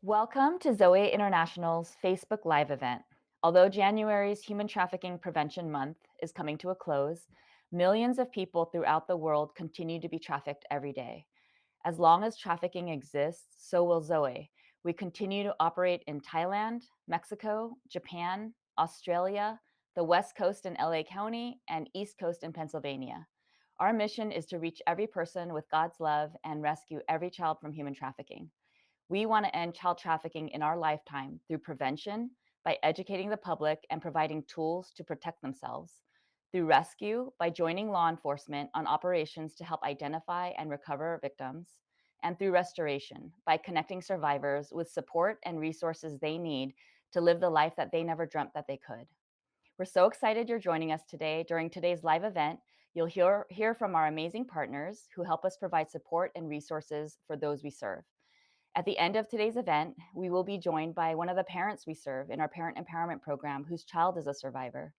Welcome to Zoe International's Facebook Live event. Although January's Human Trafficking Prevention Month is coming to a close, millions of people throughout the world continue to be trafficked every day. As long as trafficking exists, so will Zoe. We continue to operate in Thailand, Mexico, Japan, Australia, the West Coast in LA County, and East Coast in Pennsylvania. Our mission is to reach every person with God's love and rescue every child from human trafficking. We want to end child trafficking in our lifetime through prevention, by educating the public and providing tools to protect themselves, through rescue, by joining law enforcement on operations to help identify and recover victims, and through restoration, by connecting survivors with support and resources they need to live the life that they never dreamt that they could. We're so excited you're joining us today. During today's live event, you'll hear from our amazing partners who help us provide support and resources for those we serve. At the end of today's event, we will be joined by one of the parents we serve in our parent empowerment program whose child is a survivor.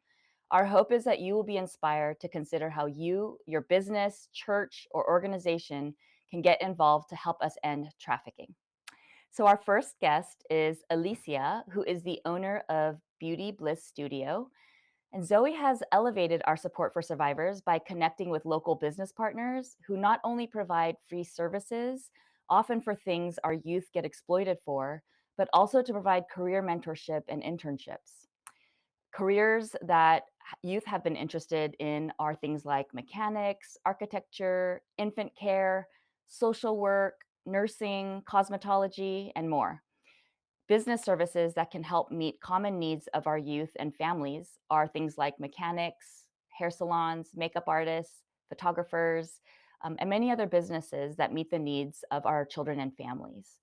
Our hope is that you will be inspired to consider how you, your business, church, or organization can get involved to help us end trafficking. So, our first guest is Alicia, who is the owner of Beauty Bliss Studio. And Zoe has elevated our support for survivors by connecting with local business partners who not only provide free services, often for things our youth get exploited for, but also to provide career mentorship and internships. Careers that youth have been interested in are things like mechanics, architecture, infant care, social work, nursing, cosmetology, and more. Business services that can help meet common needs of our youth and families are things like mechanics, hair salons, makeup artists, photographers, and many other businesses that meet the needs of our children and families.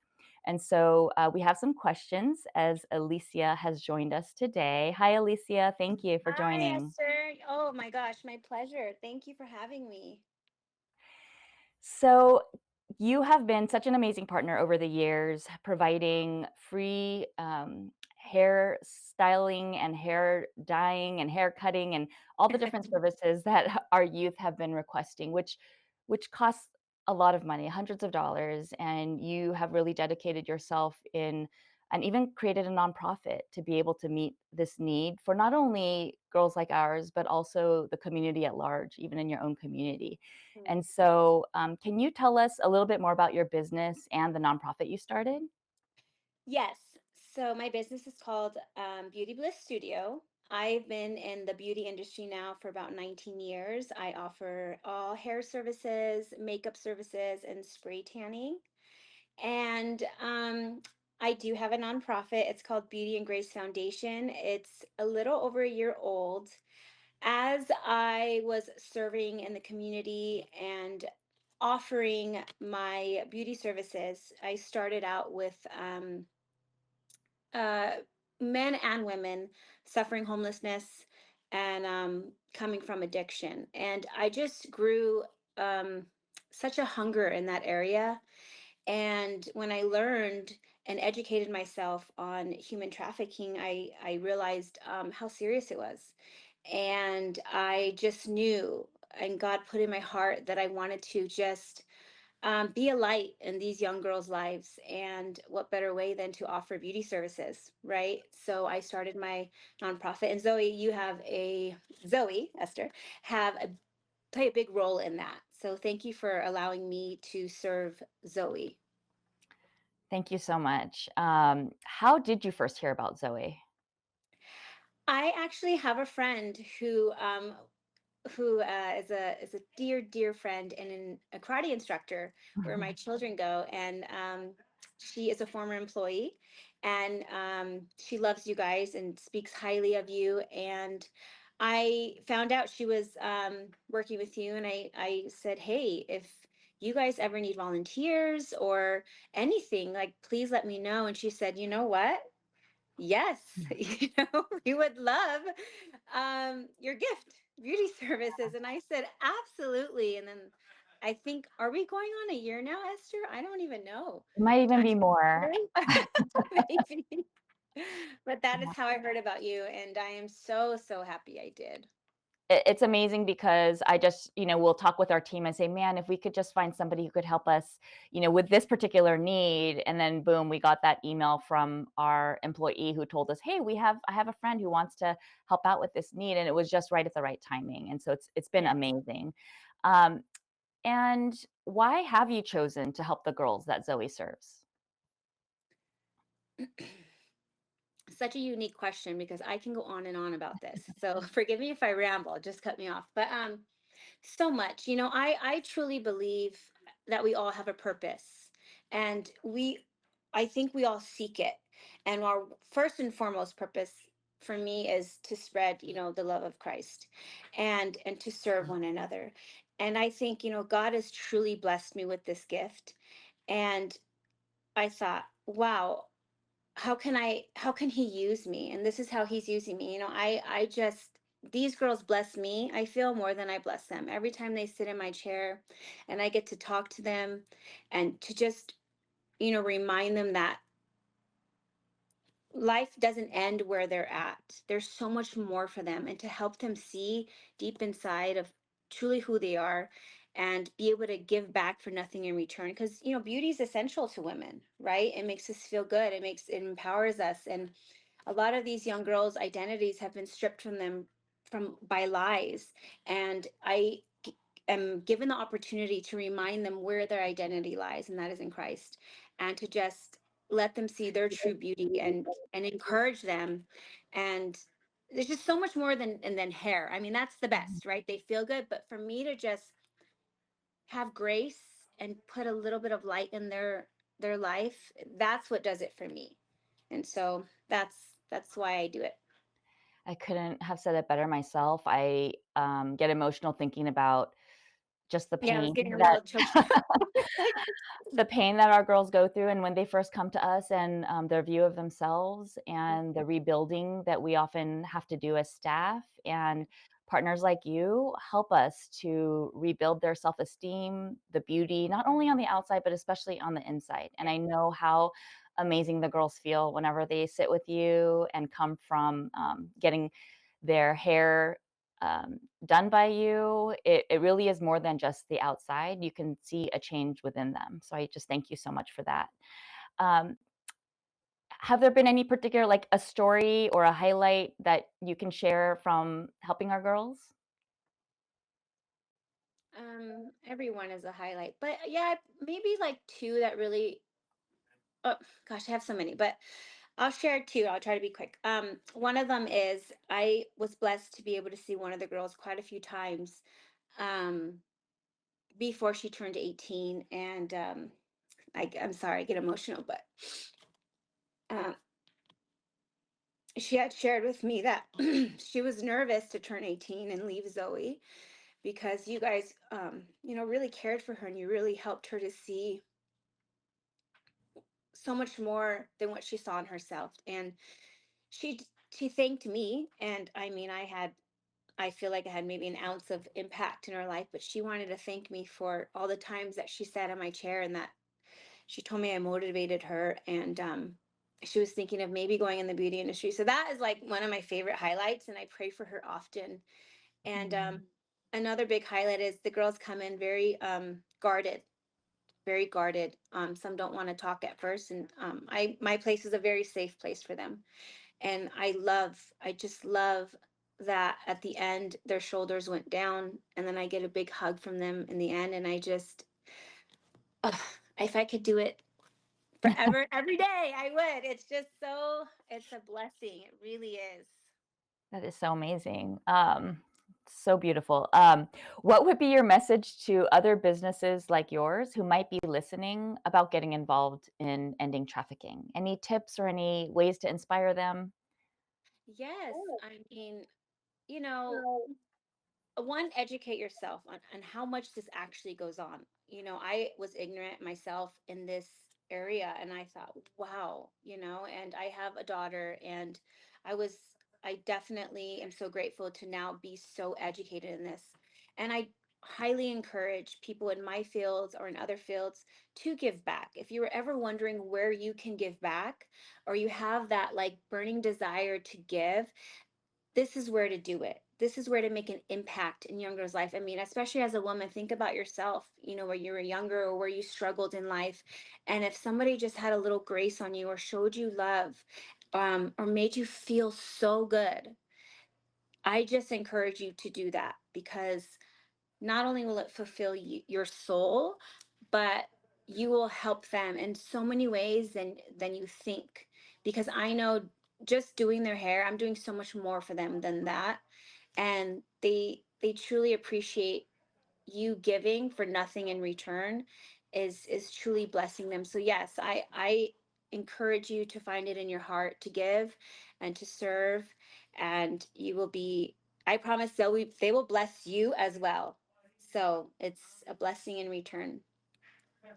And so we have some questions as Alicia has joined us today. Hi, Alicia. Thank you for Hi, joining. Esther. Oh my gosh, my pleasure. Thank you for having me. So, you have been such an amazing partner over the years, providing free hair styling and hair dyeing and hair cutting and all the different services that our youth have been requesting, which costs a lot of money, hundreds of dollars. And you have really dedicated yourself in and even created a nonprofit to be able to meet this need for not only girls like ours, but also the community at large, even in your own community. Mm. And so, can you tell us a little bit more about your business and the nonprofit you started? Yes. So my business is called Beauty Bliss Studio. I've been in the beauty industry now for about 19 years. I offer all hair services, makeup services, and spray tanning. And I do have a nonprofit. It's called Beauty and Grace Foundation. It's a little over a year old. As I was serving in the community and offering my beauty services, I started out with uh, men and women suffering homelessness and coming from addiction. And I just grew um, such a hunger in that area. And when I learned and educated myself on human trafficking, I realized how serious it was. And I just knew, and God put in my heart that I wanted to just be a light in these young girls' lives. And what better way than to offer beauty services, right? So I started my nonprofit. And Zoe, Esther, have a play a big role in that. So thank you for allowing me to serve Zoe. Thank you so much. How did you first hear about Zoe? I actually have a friend who is a dear friend and a karate instructor where my children go, and she is a former employee, and she loves you guys and speaks highly of you. And I found out she was working with you, and I said, hey, if you guys ever need volunteers or anything, like, please let me know. And she said, you know what? Yes, we would love your gift, beauty services. And I said, absolutely. And then I think, are we going on a year now, Esther? I don't even know. It might even Time be more. maybe. But that is how I heard about you. And I am so, so happy I did. it's amazing because I just, we'll talk with our team and say, "Man, if we could just find somebody who could help us, with this particular need," and then boom, we got that email from our employee who told us, "Hey, I have a friend who wants to help out with this need," and it was just right at the right timing, and so it's been Yes. amazing. Um, and why have you chosen to help the girls that Zoe serves? Such a unique question because I can go on and on about this. So forgive me if I ramble, just cut me off. But so much. I truly believe that we all have a purpose, and I think we all seek it. And our first and foremost purpose for me is to spread, the love of Christ, and to serve one another. And I think, God has truly blessed me with this gift. And I thought, wow, how can he use me? And this is how he's using me. I just, these girls bless me, I feel, more than I bless them. Every time they sit in my chair and I get to talk to them, and to just, remind them that life doesn't end where they're at. There's so much more for them, and to help them see deep inside of truly who they are, and be able to give back for nothing in return. Because, beauty is essential to women, right? It makes us feel good. It empowers us. And a lot of these young girls' identities have been stripped from them from by lies. And am given the opportunity to remind them where their identity lies, and that is in Christ, and to just let them see their true beauty, and encourage them. And there's just so much more than hair. I mean, that's the best, right? They feel good, but for me to just have grace and put a little bit of light in their life, that's what does it for me. And so that's why I do it. I couldn't have said it better myself. I, get emotional thinking about just the Yeah, I was pain getting a that little choked up. the pain that our girls go through, and when they first come to us, and, their view of themselves, and the rebuilding that we often have to do as staff, and partners like you help us to rebuild their self-esteem, the beauty, not only on the outside, but especially on the inside, and I know how amazing the girls feel whenever they sit with you and come from, getting their hair done by you. It really is more than just the outside. You can see a change within them. So I just thank you so much for that. Um, have there been any particular, like a story or a highlight that you can share from helping our girls? Everyone is a highlight, but yeah, maybe like two that really. Oh gosh, I have so many, but I'll share two. I'll try to be quick. One of them is I was blessed to be able to see one of the girls quite a few times, um, before she turned 18, and I'm sorry, I get emotional, but um, she had shared with me that she was nervous to turn 18 and leave Zoe, because you guys, really cared for her, and you really helped her to see so much more than what she saw in herself. And she thanked me, and I mean, I feel like I had maybe an ounce of impact in her life, but she wanted to thank me for all the times that she sat in my chair, and that she told me I motivated her. And she was thinking of maybe going in the beauty industry. So that is like one of my favorite highlights, and I pray for her often. And another big highlight is the girls come in very guarded, very guarded. Some don't want to talk at first, and my place is a very safe place for them. And I just love that at the end their shoulders went down, and then I get a big hug from them in the end. And I just, ugh, if I could do it forever, every day, I would. It's just so, it's a blessing. It really is. That is so amazing. So beautiful. What would be your message to other businesses like yours who might be listening about getting involved in ending trafficking? Any tips or any ways to inspire them? Yes, I mean, you know one, educate yourself on how much this actually goes on. I was ignorant myself in this area, and I thought, wow, and I have a daughter, and i was I definitely am so grateful to now be so educated in this. And I highly encourage people in my fields or in other fields to give back. If you were ever wondering where you can give back, or you have that like burning desire to give, this is where to do it. This is where to make an impact in young girls' life. I mean, especially as a woman, think about yourself, where you were younger or where you struggled in life. And if somebody just had a little grace on you or showed you love, or made you feel so good, I just encourage you to do that, because not only will it fulfill your soul, but you will help them in so many ways than you think. Because I know, just doing their hair, I'm doing so much more for them than that, and they truly appreciate you giving for nothing in return, is truly blessing them. So yes, I encourage you to find it in your heart to give and to serve, and you will be, I promise, they will bless you as well. So it's a blessing in return.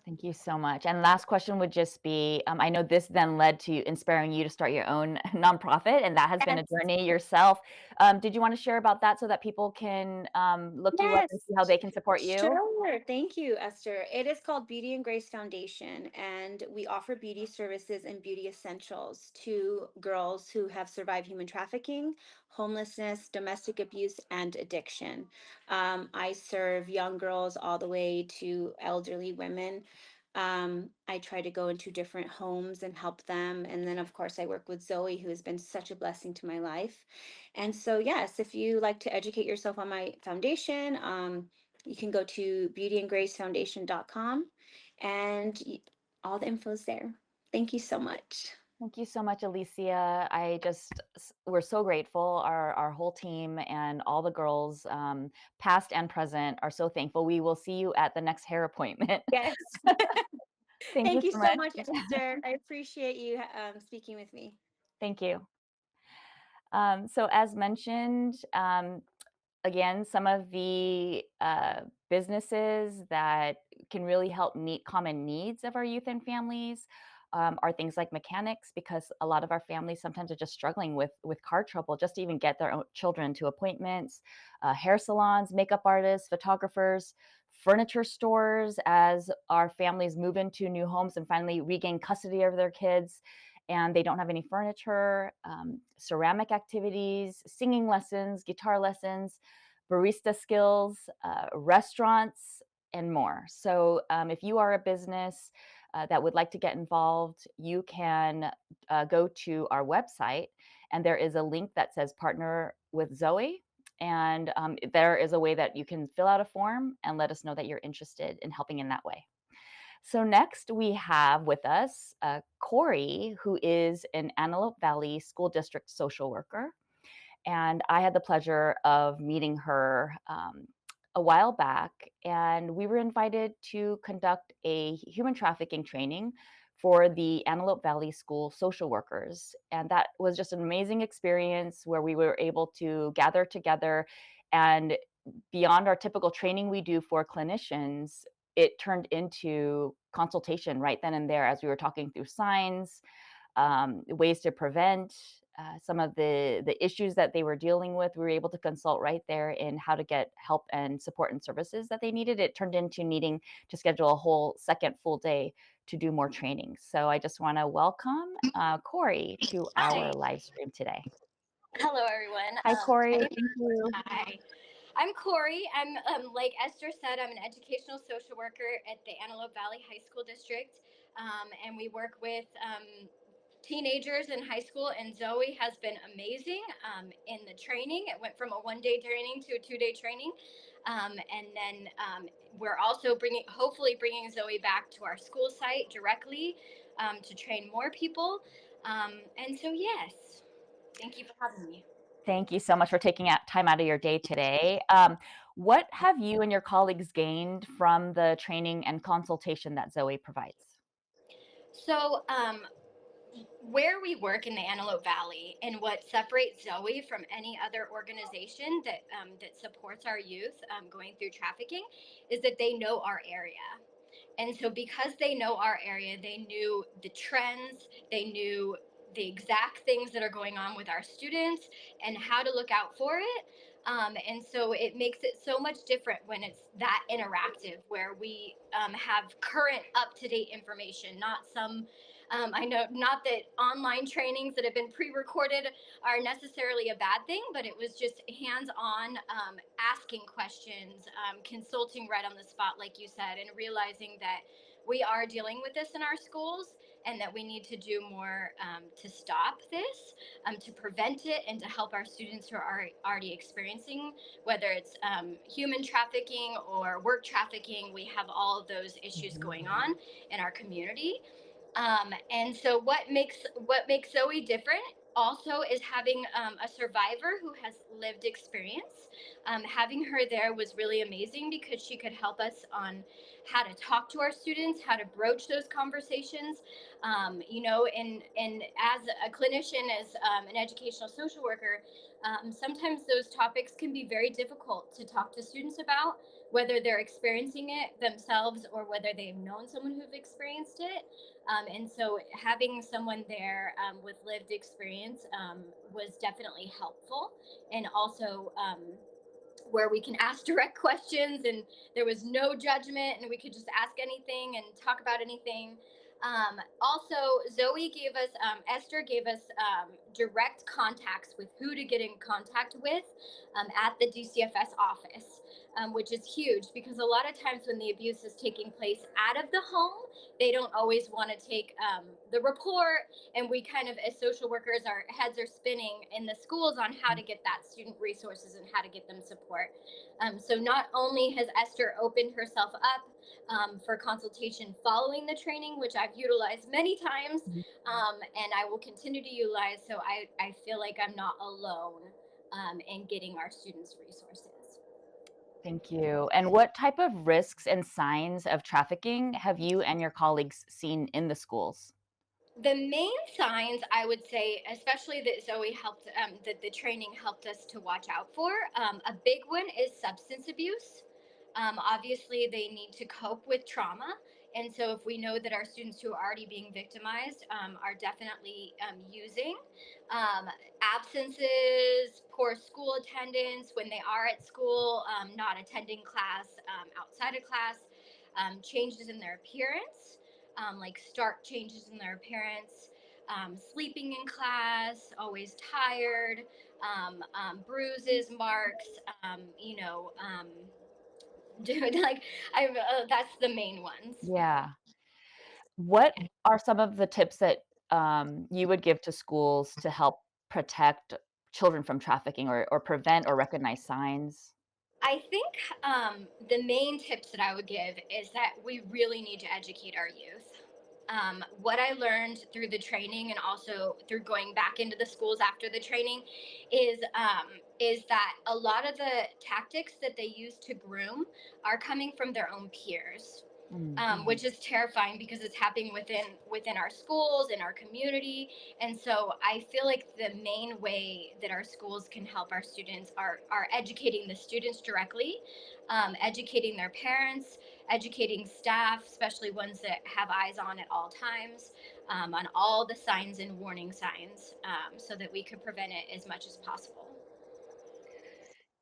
Thank you so much. And last question would just be, I know this then led to inspiring you to start your own nonprofit, and that has been a Yes. journey yourself. Did you want to share about that so that people can look you up and Yes. see how they can support you? Sure. Thank you, Esther. It is called Beauty and Grace Foundation, and we offer beauty services and beauty essentials to girls who have survived human trafficking, homelessness, domestic abuse, and addiction. I serve young girls all the way to elderly women. I try to go into different homes and help them. And then, of course, I work with Zoe, who has been such a blessing to my life. And so, yes, if you like to educate yourself on my foundation, you can go to beautyandgracefoundation.com, and all the info is there. Thank you so much. Thank you so much, Alicia. We're so grateful. Our whole team and all the girls, past and present, are so thankful. We will see you at the next hair appointment. Yes. Thank you Thank you so so much. much, Esther. I appreciate you speaking with me. Thank you. So as mentioned, again, some of the businesses that can really help meet common needs of our youth and families are things like mechanics, because a lot of our families sometimes are just struggling with car trouble just to even get their own children to appointments. Hair salons, makeup artists, photographers, furniture stores, as our families move into new homes and finally regain custody of their kids and they don't have any furniture. Ceramic activities, singing lessons, guitar lessons, barista skills, restaurants, and more. So, if you are a business that would like to get involved, you can go to our website, and there is a link that says Partner with Zoe. And there is a way that you can fill out a form and let us know that you're interested in helping in that way. So, next we have with us Corey, who is an Antelope Valley School District social worker. And I had the pleasure of meeting her a while back, and we were invited to conduct a human trafficking training for the Antelope Valley School social workers. And that was just an amazing experience where we were able to gather together, and beyond our typical training we do for clinicians, it turned into consultation right then and there as we were talking through signs, ways to prevent some of the issues that they were dealing with. We were able to consult right there in how to get help and support and services that they needed. It turned into needing to schedule a whole second full day to do more training. So I just want to welcome Corey to Hi. our live stream today. Hello, everyone. Hi, My Corey. name Thank you. Hi. I'm Corey. I'm like Esther said, I'm an educational social worker at the Antelope Valley High School District, and we work with teenagers in high school. And Zoe has been amazing in the training. It went from a 1 day training to a 2 day training, and then we're also hopefully bringing Zoe back to our school site directly to train more people. And so, yes. Thank you for having me. Thank you so much for taking out time out of your day today. What have you and your colleagues gained from the training and consultation that Zoe provides? So, where we work in the Antelope Valley, and what separates Zoe from any other organization that supports our youth going through trafficking, is that they know our area. And so, because they know our area, they knew the trends, they knew the exact things that are going on with our students and how to look out for it. And so it makes it so much different when it's that interactive, where we have current, up to date information, not some I know not that online trainings that have been pre-recorded are necessarily a bad thing, but it was just hands-on, asking questions, consulting right on the spot, like you said, and realizing that we are dealing with this in our schools and that we need to do more to stop this, to prevent it, and to help our students who are already experiencing, whether it's human trafficking or work trafficking. We have all of those issues Mhm. going on in our community. And so what makes Zoe different also is having a survivor who has lived experience. Having her there was really amazing because she could help us on how to talk to our students, how to broach those conversations. And as a clinician, as an educational social worker, sometimes those topics can be very difficult to talk to students about, whether they're experiencing it themselves or whether they've known someone who've experienced it. And so having someone there with lived experience was definitely helpful. And also, where we can ask direct questions and there was no judgment and we could just ask anything and talk about anything. Also, Esther gave us direct contacts with who to get in contact with at the DCFS office, which is huge because a lot of times when the abuse is taking place out of the home, they don't always want to take the report. And we kind of, as social workers, our heads are spinning in the schools on how to get that student resources and how to get them support. So not only has Esther opened herself up for consultation following the training, which I've utilized many times, Mhm. and I will continue to utilize, so I feel like I'm not alone in getting our students resources. Thank you. And what type of risks and signs of trafficking have you and your colleagues seen in the schools? The main signs I would say, especially that Zoe helped, that the training helped us to watch out for, a big one is substance abuse. Obviously, they need to cope with trauma. And so, if we know that our students who are already being victimized are definitely using absences, poor school attendance when they are at school, not attending class, outside of class, changes in their appearance, like stark changes in their appearance, sleeping in class, always tired, bruises, marks, dude, like that's the main ones. Yeah. What are some of the tips that you would give to schools to help protect children from trafficking or prevent or recognize signs? I think the main tips that I would give is that we really need to educate our youth. What I learned through the training and also through going back into the schools after the training is that a lot of the tactics that they use to groom are coming from their own peers, Mm. which is terrifying because it's happening within our schools, in our community. And so I feel like the main way that our schools can help our students are educating the students directly, educating their parents, educating staff, especially ones that have eyes on at all times, on all the signs and warning signs, so that we could prevent it as much as possible.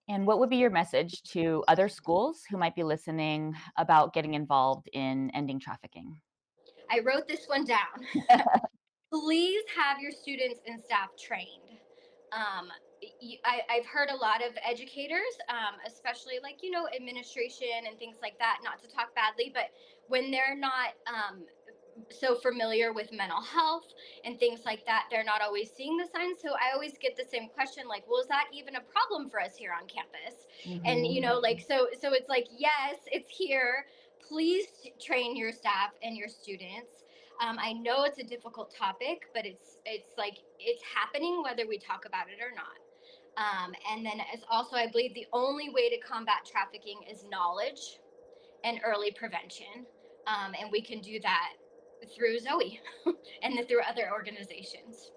And what would be your message to other schools who might be listening about getting involved in ending trafficking? I wrote this one down. Please have your students and staff trained. I've heard a lot of educators, especially like, administration and things like that, not to talk badly, but when they're not so familiar with mental health and things like that, they're not always seeing the signs. So I always get the same question, like, well, is that even a problem for us here on campus? And, Mhm. like, so it's like, yes, it's here. Please train your staff and your students. I know it's a difficult topic, but it's like it's happening whether we talk about it or not. And then as also, I believe the only way to combat trafficking is knowledge and early prevention, and we can do that through Zoe and through other organizations.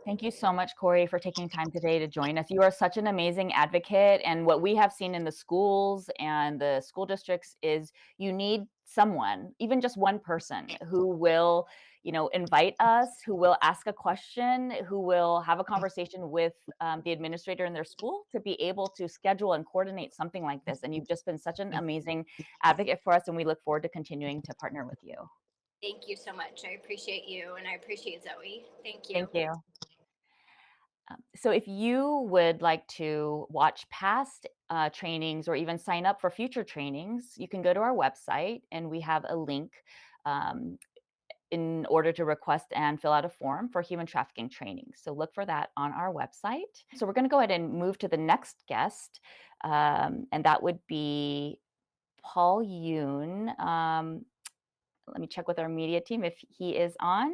Thank you so much, Corey, for taking time today to join us. You are such an amazing advocate. And what we have seen in the schools and the school districts is you need someone, even just one person, who will, invite us, who will ask a question, who will have a conversation with the administrator in their school to be able to schedule and coordinate something like this. And you've just been such an amazing advocate for us. And we look forward to continuing to partner with you. Thank you so much. I appreciate you and I appreciate Zoe. Thank you. Thank you. So if you would like to watch past trainings or even sign up for future trainings, you can go to our website and we have a link um, in order to request and fill out a form for human trafficking training. So look for that on our website. So we're going to go ahead and move to the next guest, and that would be Paul Yoon. Let me check with our media team if he is on.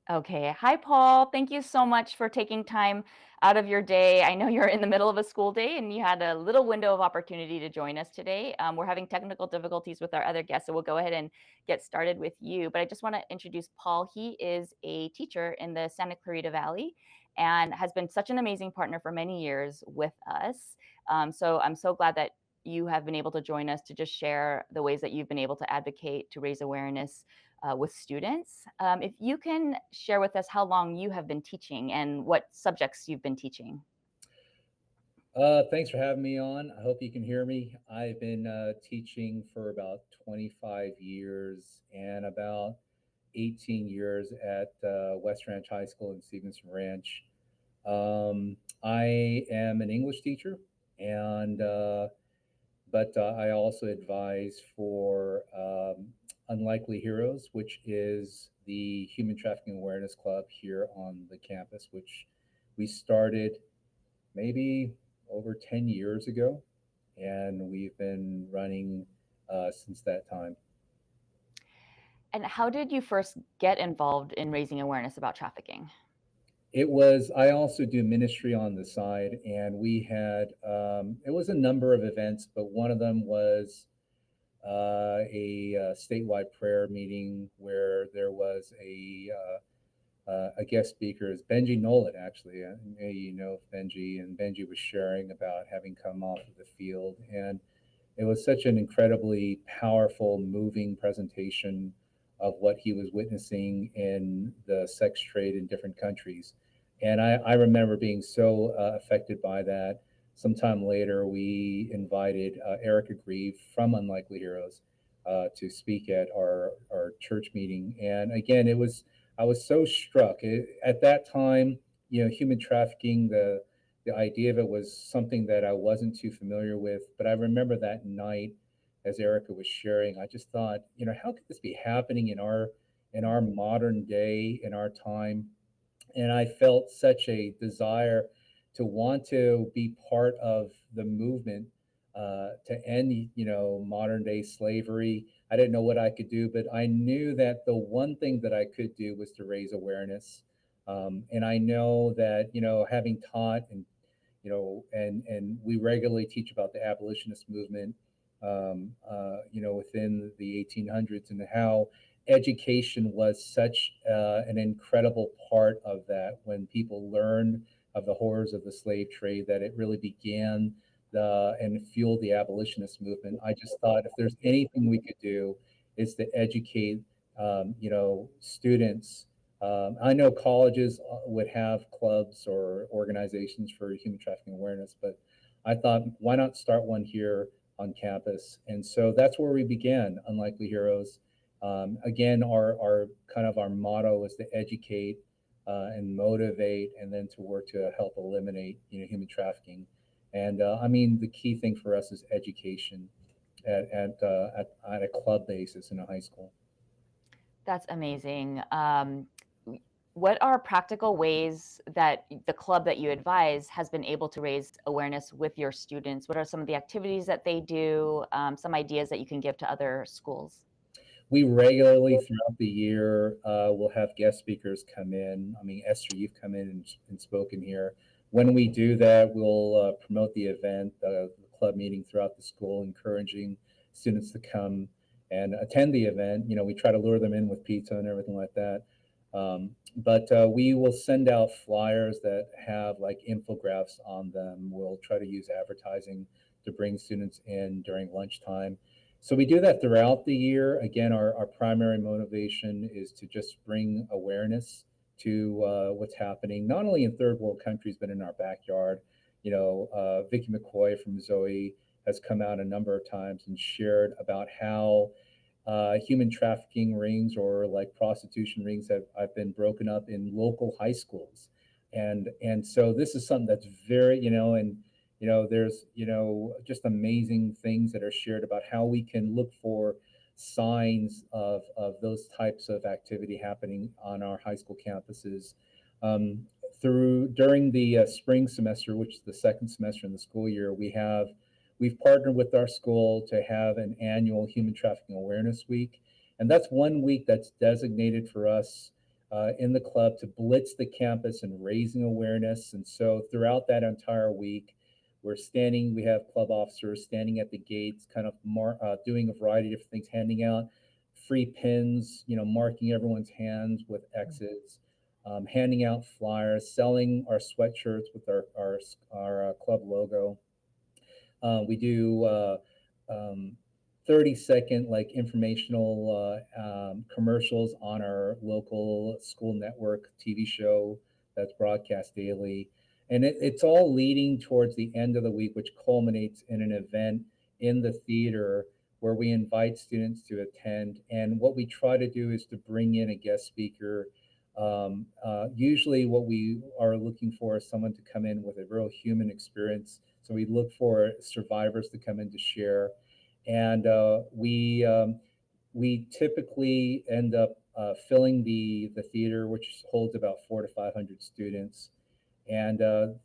Okay. Hi, Paul. Thank you so much for taking time out of your day. I know you're in the middle of a school day and you had a little window of opportunity to join us today. We're having technical difficulties with our other guests, so we'll go ahead and get started with you. But I just want to introduce Paul. He is a teacher in the Santa Clarita Valley and has been such an amazing partner for many years with us. So I'm so glad that you have been able to join us to just share the ways that you've been able to advocate to raise awareness with students. If you can share with us how long you have been teaching and what subjects you've been teaching. Thanks for having me on. I hope you can hear me. I've been teaching for about 25 years and about 18 years at West Ranch High School in Stevenson Ranch. I am an English teacher, and but I also advise for Unlikely Heroes, which is the Human Trafficking Awareness Club here on the campus, which we started maybe over 10 years ago, and we've been running since that time. And how did you first get involved in raising awareness about trafficking? I also do ministry on the side, and we had, it was a number of events, but one of them was a statewide prayer meeting where there was a guest speaker is Benji Nolan, actually. Maybe you know Benji, and Benji was sharing about having come off of the field. And it was such an incredibly powerful, moving presentation of what he was witnessing in the sex trade in different countries. And I remember being so affected by that. Sometime later, we invited Erica Grieve from Unlikely Heroes to speak at our church meeting. And again, I was so struck. At that time, human trafficking, the idea of it was something that I wasn't too familiar with. But I remember that night, as Erica was sharing, I just thought, how could this be happening in our modern day, in our time? And I felt such a desire to want to be part of the movement to end, modern day slavery. I didn't know what I could do, but I knew that the one thing that I could do was to raise awareness. And I know that, having taught and we regularly teach about the abolitionist movement, within the 1800s, and how education was such an incredible part of that. When people learned of the horrors of the slave trade, that it really began and fueled the abolitionist movement. I just thought if there's anything we could do, is to educate, students. I know colleges would have clubs or organizations for human trafficking awareness, but I thought, why not start one here on campus? And so that's where we began, Unlikely Heroes. Again, our kind of our motto is to educate and motivate, and then to work to help eliminate, human trafficking. And I mean, the key thing for us is education at a club basis in a high school. That's amazing. What are practical ways that the club that you advise has been able to raise awareness with your students? What are some of the activities that they do? Some ideas that you can give to other schools? We regularly throughout the year will have guest speakers come in. I mean, Esther, you've come in and spoken here. When we do that, we'll promote the event, the club meeting throughout the school, encouraging students to come and attend the event. We try to lure them in with pizza and everything like that. But we will send out flyers that have like infographics on them. We'll try to use advertising to bring students in during lunchtime. So we do that throughout the year. Again, our primary motivation is to just bring awareness to what's happening, not only in third world countries, but in our backyard. Vicki McCoy from Zoe has come out a number of times and shared about how human trafficking rings or like prostitution rings have been broken up in local high schools. And so this is something that's very, there's, just amazing things that are shared about how we can look for signs of those types of activity happening on our high school campuses. Um, during the spring semester, which is the second semester in the school year, we've partnered with our school to have an annual Human Trafficking Awareness Week, and that's one week that's designated for us in the club to blitz the campus and raising awareness. And so throughout that entire week, we have club officers standing at the gates, kind of doing a variety of different things, handing out free pins, marking everyone's hands with X's, handing out flyers, selling our sweatshirts with our club logo. We do 30-second like informational commercials on our local school network TV show that's broadcast daily. And it's all leading towards the end of the week, which culminates in an event in the theater where we invite students to attend. And what we try to do is to bring in a guest speaker. Usually, what we are looking for is someone to come in with a real human experience. So we look for survivors to come in to share, and we typically end up filling the theater, which holds about 400 to 500 students. And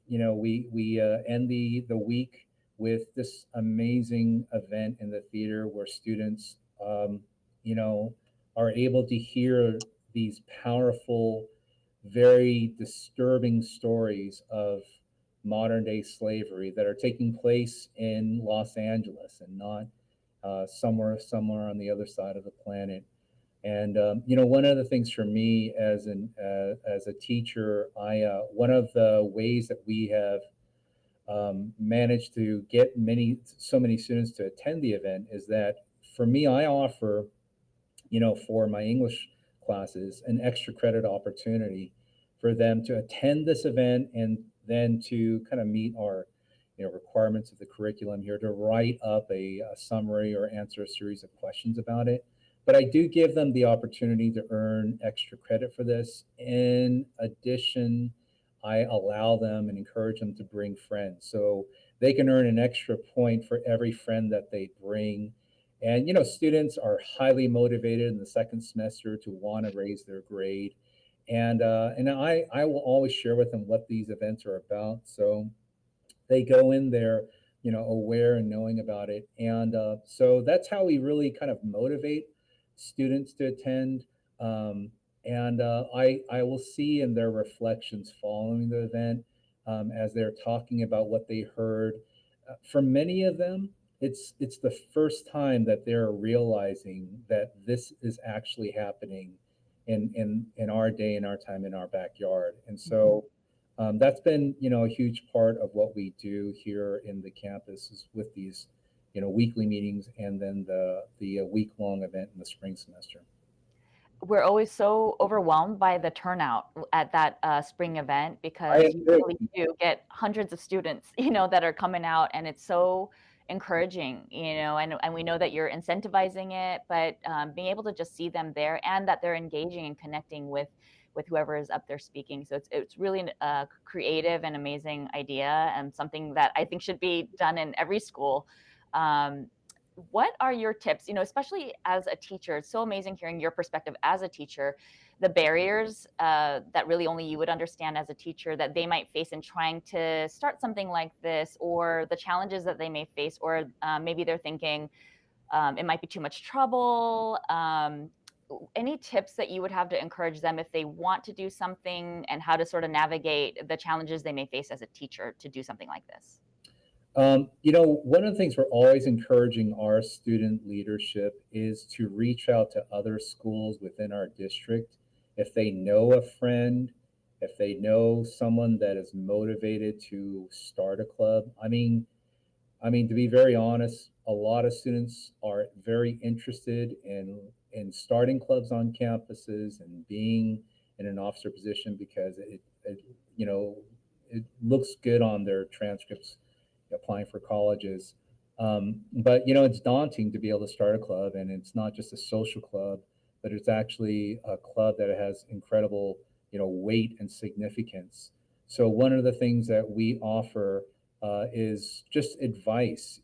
we end the week with this amazing event in the theater where students you know are able to hear these powerful, very disturbing stories of modern day slavery that are taking place in Los Angeles and not somewhere on the other side of the planet. And one of the things for me as a teacher, I one of the ways that we have managed to get so many students to attend the event is that for me, I offer, for my English classes, an extra credit opportunity for them to attend this event and then to kind of meet our requirements of the curriculum here, to write up a summary or answer a series of questions about it. But I do give them the opportunity to earn extra credit for this. In addition, I allow them and encourage them to bring friends. So they can earn an extra point for every friend that they bring. And students are highly motivated in the second semester to want to raise their grade. And I will always share with them what these events are about. So they go in there, aware and knowing about it. And so that's how we really kind of motivate students to attend. And I will see in their reflections following the event, as they're talking about what they heard. For many of them, it's the first time that they're realizing that this is actually happening in our day, in our time, in our backyard. And so that's been, a huge part of what we do here in the campus is with these, weekly meetings and then the week-long event in the spring semester. We're always so overwhelmed by the turnout at that spring event I because you agree. really do get hundreds of students, that are coming out, and it's so encouraging, and we know that you're incentivizing it, but being able to just see them there and that they're engaging and connecting with whoever is up there speaking. So it's really a creative and amazing idea, and something that I think should be done in every school. Um, what are your tips, especially as a teacher? It's so amazing hearing your perspective as a teacher, the barriers that really only you would understand as a teacher that they might face in trying to start something like this, or the challenges that they may face, or maybe they're thinking it might be too much trouble. Any tips that you would have to encourage them if they want to do something, and how to sort of navigate the challenges they may face as a teacher to do something like this? One of the things we're always encouraging our student leadership is to reach out to other schools within our district. If they know a friend, if they know someone that is motivated to start a club. To be very honest, a lot of students are very interested in starting clubs on campuses and being in an officer position because it looks good on their transcripts applying for colleges. But it's daunting to be able to start a club, and it's not just a social club, but it's actually a club that has incredible, weight and significance. So one of the things that we offer is just advice,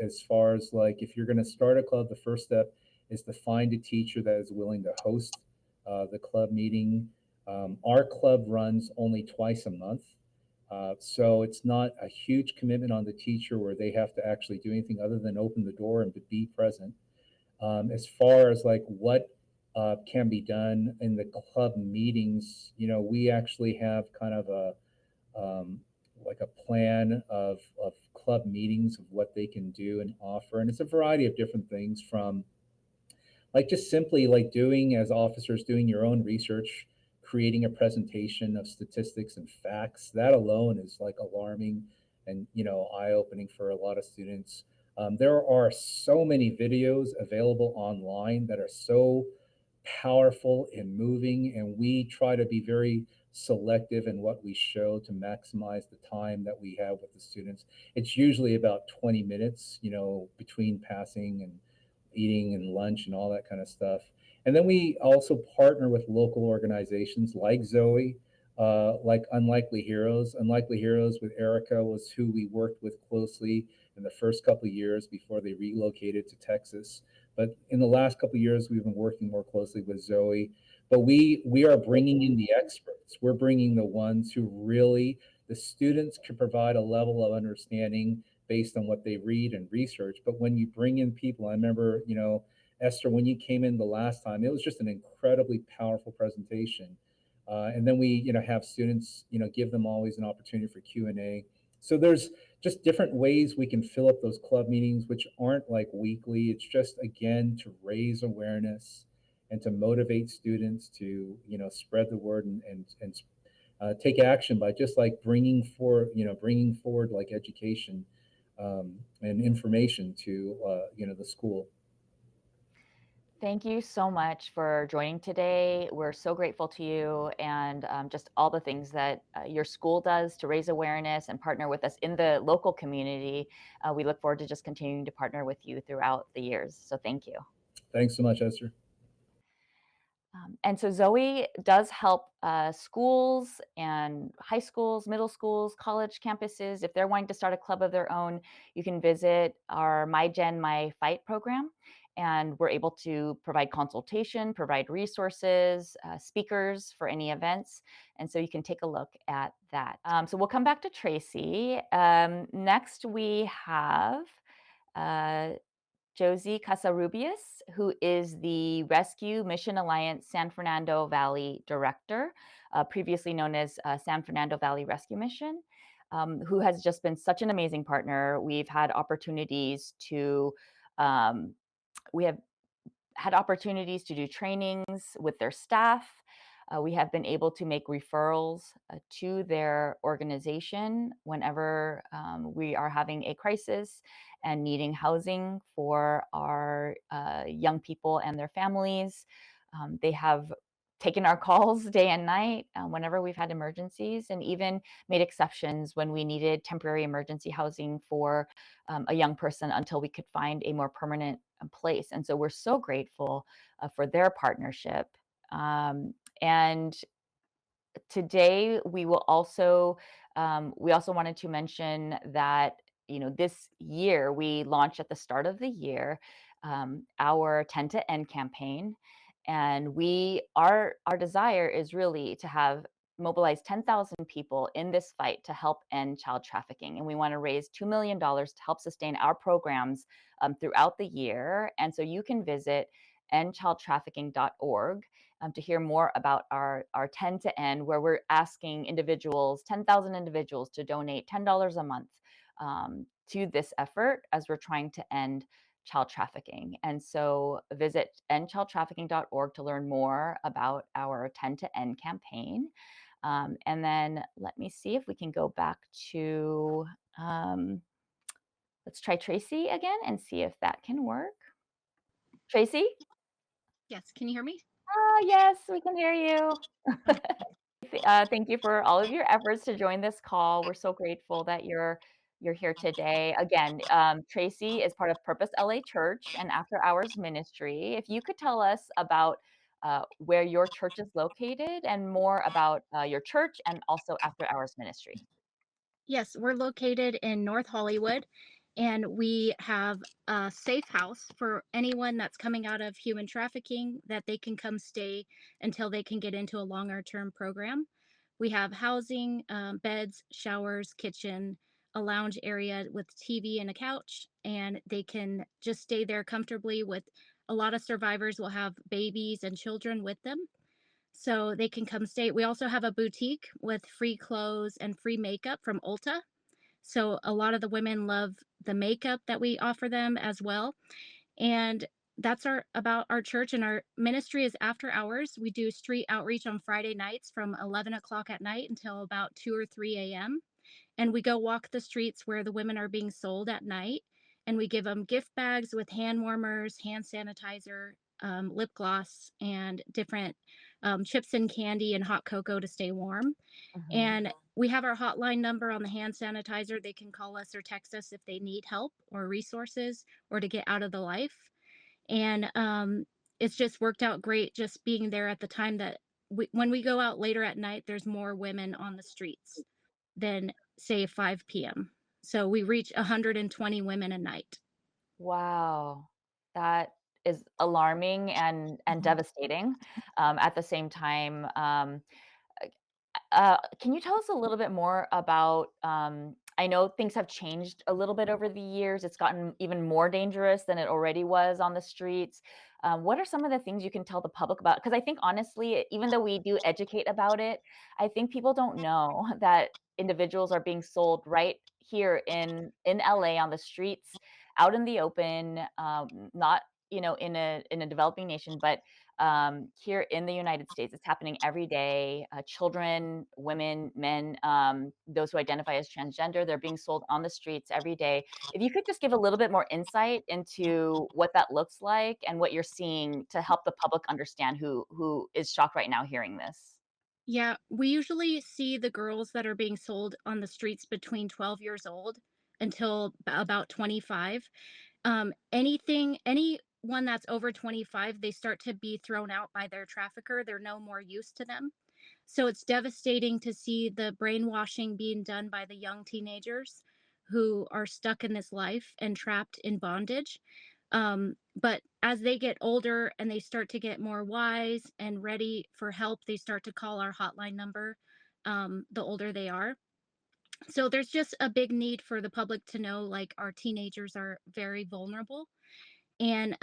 as far as like if you're going to start a club, the first step is to find a teacher that is willing to host the club meeting. Our club runs only twice a month. So it's not a huge commitment on the teacher where they have to actually do anything other than open the door and to be present. As far as like what can be done in the club meetings, we actually have kind of um, like a plan of club meetings of what they can do and offer. And it's a variety of different things from like just simply like doing as officers doing your own research, creating a presentation of statistics and facts. That alone is like alarming and eye-opening for a lot of students. There are so many videos available online that are so powerful and moving, and we try to be very selective in what we show to maximize the time that we have with the students. It's usually about 20 minutes, between passing and eating and lunch and all that kind of stuff. And then we also partner with local organizations like Zoe, like Unlikely Heroes. Unlikely Heroes with Erica was who we worked with closely in the first couple of years before they relocated to Texas. But in the last couple of years, we've been working more closely with Zoe. But we are bringing in the experts. We're bringing the ones who really the students can provide a level of understanding based on what they read and research. But when you bring in people, I remember, Esther, when you came in the last time, it was just an incredibly powerful presentation. And then we, have students, give them always an opportunity for Q&A. So there's just different ways we can fill up those club meetings, which aren't like weekly. It's just, again, to raise awareness and to motivate students to, spread the word and take action by just like bringing forward like education and information to the school. Thank you so much for joining today. We're so grateful to you and just all the things that your school does to raise awareness and partner with us in the local community. We look forward to just continuing to partner with you throughout the years. So thank you. Thanks so much, Esther. And so Zoe does help schools and high schools, middle schools, college campuses. If they're wanting to start a club of their own, you can visit our My Gen, My Fight program. And we're able to provide consultation, provide resources, speakers for any events. And so you can take a look at that. So we'll come back to Tracy. Next, we have uh, Josie Casarubias, who is the Rescue Mission Alliance San Fernando Valley Director, previously known as San Fernando Valley Rescue Mission, who has just been such an amazing partner. Um, we have had opportunities to do trainings with their staff. We have been able to make referrals to their organization whenever we are having a crisis and needing housing for our young people and their families. They have taken our calls day and night whenever we've had emergencies, and even made exceptions when we needed temporary emergency housing for a young person until we could find a more permanent place. And so we're so grateful for their partnership. And today we also wanted to mention that this year we launched at the start of the year our 10 to End campaign, and our desire is really to have mobilize 10,000 people in this fight to help end child trafficking, and we want to raise $2 million to help sustain our programs throughout the year. And so you can visit endchildtrafficking.org to hear more about our 10 to End, where we're asking 10,000 individuals to donate $10 a month to this effort as we're trying to end child trafficking. And so visit endchildtrafficking.org to learn more about our 10 to End campaign. And then let me see if we can go back to, let's try Tracy again and see if that can work. Tracy? Yes, can you hear me? Oh, yes, we can hear you. Thank you for all of your efforts to join this call. We're so grateful that you're you're here today. Again, Tracy is part of Purpose LA Church and After Hours Ministry. If you could tell us about where your church is located and more about your church and also After Hours Ministry. Yes, we're located in North Hollywood, and we have a safe house for anyone that's coming out of human trafficking that they can come stay until they can get into a longer term program. We have housing, beds, showers, kitchen, a lounge area with TV and a couch, and they can just stay there comfortably with a lot of survivors will have babies and children with them, so they can come stay. We also have a boutique with free clothes and free makeup from Ulta. So a lot of the women love the makeup that we offer them as well. And that's our about our church, and our ministry is after hours. We do street outreach on Friday nights from 11 o'clock at night until about 2 or 3 a.m. And we go walk the streets where the women are being sold at night, and we give them gift bags with hand warmers, hand sanitizer, lip gloss, and different chips and candy and hot cocoa to stay warm. Mhm. And we have our hotline number on the hand sanitizer. They can call us or text us if they need help or resources or to get out of the life. And it's just worked out great just being there at the time that when we go out later at night, there's more women on the streets than say 5 p.m. So we reach 120 women a night. Wow, that is alarming and devastating at the same time. Can you tell us a little bit more about? I know things have changed a little bit over the years. It's gotten even more dangerous than it already was on the streets. What are some of the things you can tell the public about? Because I think honestly, even though we do educate about it, I think people don't know that individuals are being sold right here in LA on the streets, out in the open, not in a developing nation, but here in the United States. It's happening every day. Children, women, men, those who identify as transgender, they're being sold on the streets every day. If you could just give a little bit more insight into what that looks like and what you're seeing to help the public understand who is shocked right now hearing this. Yeah, we usually see the girls that are being sold on the streets between 12 years old until about 25. Anyone that's over 25, they start to be thrown out by their trafficker. They're no more use to them. So it's devastating to see the brainwashing being done by the young teenagers who are stuck in this life and trapped in bondage. But as they get older and they start to get more wise and ready for help, they start to call our hotline number the older they are. So there's just a big need for the public to know like our teenagers are very vulnerable. And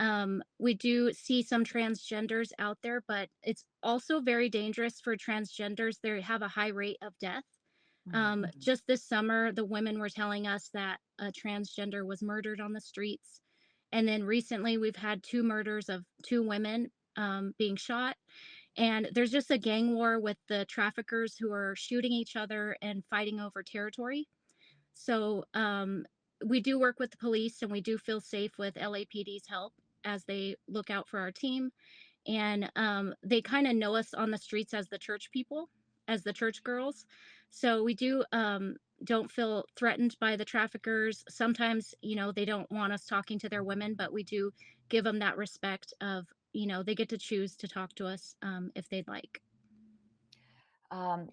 we do see some transgenders out there, but it's also very dangerous for transgenders. They have a high rate of death. Just this summer, the women were telling us that a transgender was murdered on the streets. And then recently, we've had two murders of two women being shot. And there's just a gang war with the traffickers who are shooting each other and fighting over territory. So we do work with the police, and we do feel safe with LAPD's help as they look out for our team. And they kind of know us on the streets as the church people, as the church girls. So we do don't feel threatened by the traffickers. Sometimes, they don't want us talking to their women, but we do give them that respect of, they get to choose to talk to us if they'd like. Um,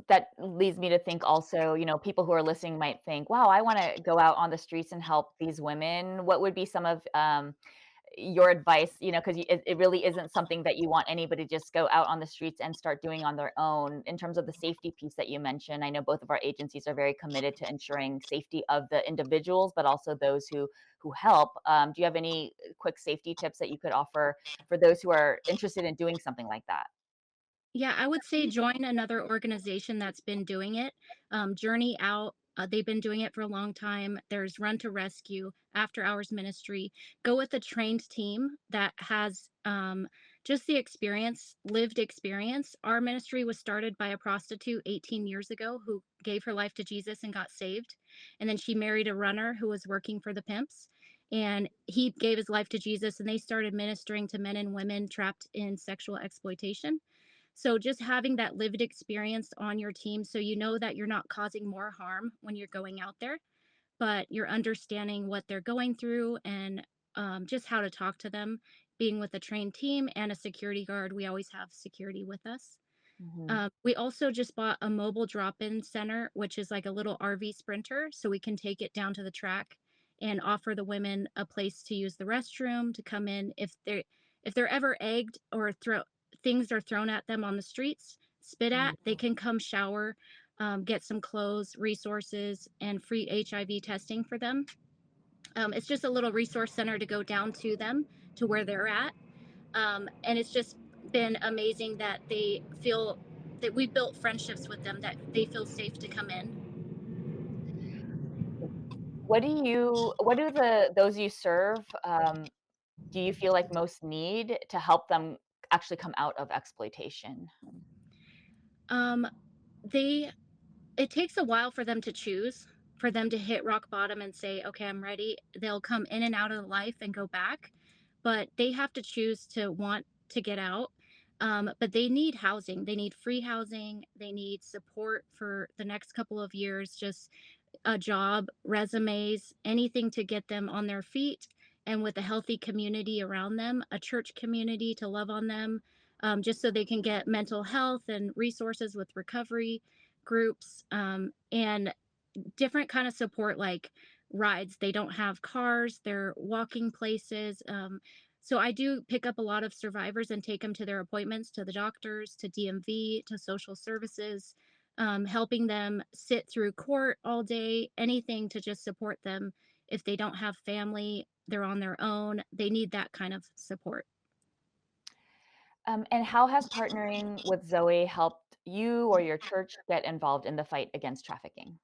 that leads me to think also, people who are listening might think, wow, I want to go out on the streets and help these women. What would be some of your advice, because it really isn't something that you want anybody to just go out on the streets and start doing on their own. In terms of the safety piece that you mentioned, I know both of our agencies are very committed to ensuring safety of the individuals, but also those who help. Do you have any quick safety tips that you could offer for those who are interested in doing something like that? Yeah, I would say join another organization that's been doing it. Journey Out, they've been doing it for a long time. There's Run to Rescue, After Hours Ministry. Go with a trained team that has just the experience, lived experience. Our ministry was started by a prostitute 18 years ago who gave her life to Jesus and got saved. And then she married a runner who was working for the pimps. And he gave his life to Jesus, and they started ministering to men and women trapped in sexual exploitation. So just having that lived experience on your team so you know that you're not causing more harm when you're going out there. but you're understanding what they're going through and just how to talk to them. Being with a trained team and a security guard, we always have security with us. Mhm. We also just bought a mobile drop-in center, which is like a little RV sprinter, so we can take it down to the track and offer the women a place to use the restroom, to come in if they're ever egged or things are thrown at them on the streets, spit Mm. at, they can come shower, get some clothes, resources, and free HIV testing for them. It's just a little resource center to go down to them to where they're at. And it's just been amazing that they feel that we built friendships with them, that they feel safe to come in. What do the those you serve, do you feel like most need to help them actually come out of exploitation? Um, they It takes a while for them to choose, for them to hit rock bottom and say, okay, I'm ready. They'll come in and out of life and go back, but they have to choose to want to get out. But they need housing. They need free housing. They need support for the next couple of years, just a job, resumes, anything to get them on their feet and with a healthy community around them, a church community to love on them, just so they can get mental health and resources with recovery groups, and different kind of support like rides. They don't have cars, they're walking places. So I do pick up a lot of survivors and take them to their appointments, to the doctors, to DMV, to social services, helping them sit through court all day, anything to just support them. If they don't have family, they're on their own, they need that kind of support. And how has partnering with Zoe helped you or your church get involved in the fight against trafficking?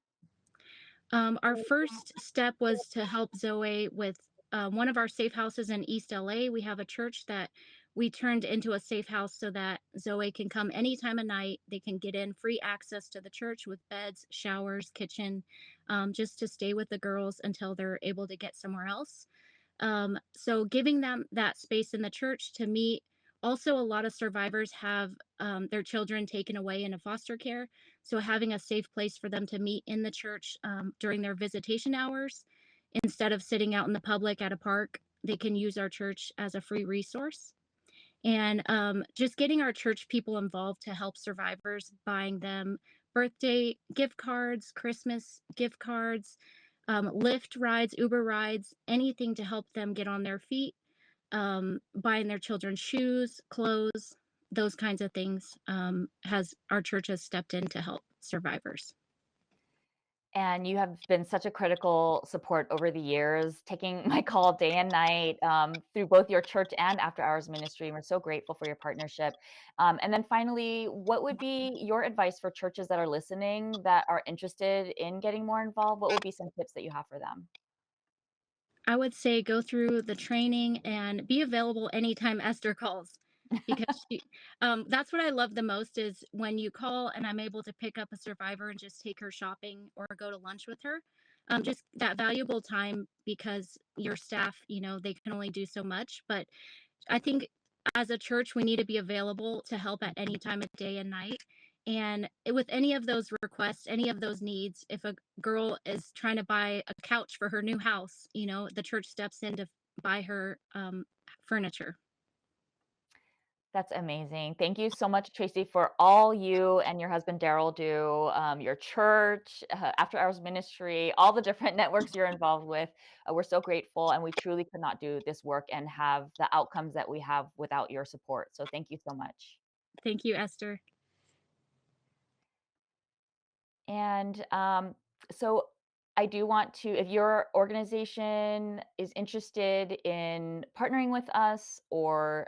Our first step was to help Zoe with one of our safe houses in East LA. We have a church that we turned into a safe house so that Zoe can come any time of night. They can get in free access to the church with beds, showers, kitchen, just to stay with the girls until they're able to get somewhere else. So giving them that space in the church to meet. Also, a lot of survivors have their children taken away into foster care. So having a safe place for them to meet in the church during their visitation hours, instead of sitting out in the public at a park, they can use our church as a free resource. And just getting our church people involved to help survivors, buying them birthday gift cards, Christmas gift cards, Lyft rides, Uber rides, anything to help them get on their feet, buying their children shoes, clothes, those kinds of things. Has Our church has stepped in to help survivors. And you have been such a critical support over the years, taking my call day and night, through both your church and after hours ministry. And we're so grateful for your partnership. And then finally, what would be your advice for churches that are listening that are interested in getting more involved? What would be some tips that you have for them? I would say go through the training and be available anytime Esther calls, because that's what I love the most is when you call and I'm able to pick up a survivor and just take her shopping or go to lunch with her. Just that valuable time, because your staff, they can only do so much. But I think as a church, we need to be available to help at any time of day and night. And with any of those requests, any of those needs, if a girl is trying to buy a couch for her new house, the church steps in to buy her furniture. That's amazing. Thank you so much, Tracy, for all you and your husband Daryl do, your church, after hours ministry, all the different networks you're involved with. We're so grateful, and we truly could not do this work and have the outcomes that we have without your support. So thank you so much. Thank you, Esther. And so I do want to, if your organization is interested in partnering with us or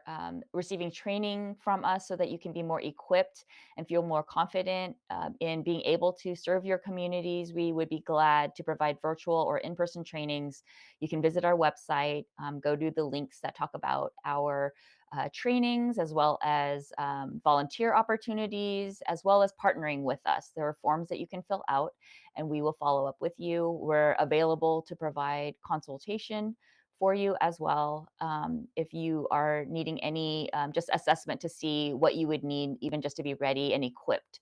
receiving training from us so that you can be more equipped and feel more confident in being able to serve your communities, we would be glad to provide virtual or in person trainings. You can visit our website, go to the links that talk about our trainings, as well as volunteer opportunities, as well as partnering with us. There are forms that you can fill out, and we will follow up with you. We're available to provide consultation for you as well. If you are needing any just assessment to see what you would need, even just to be ready and equipped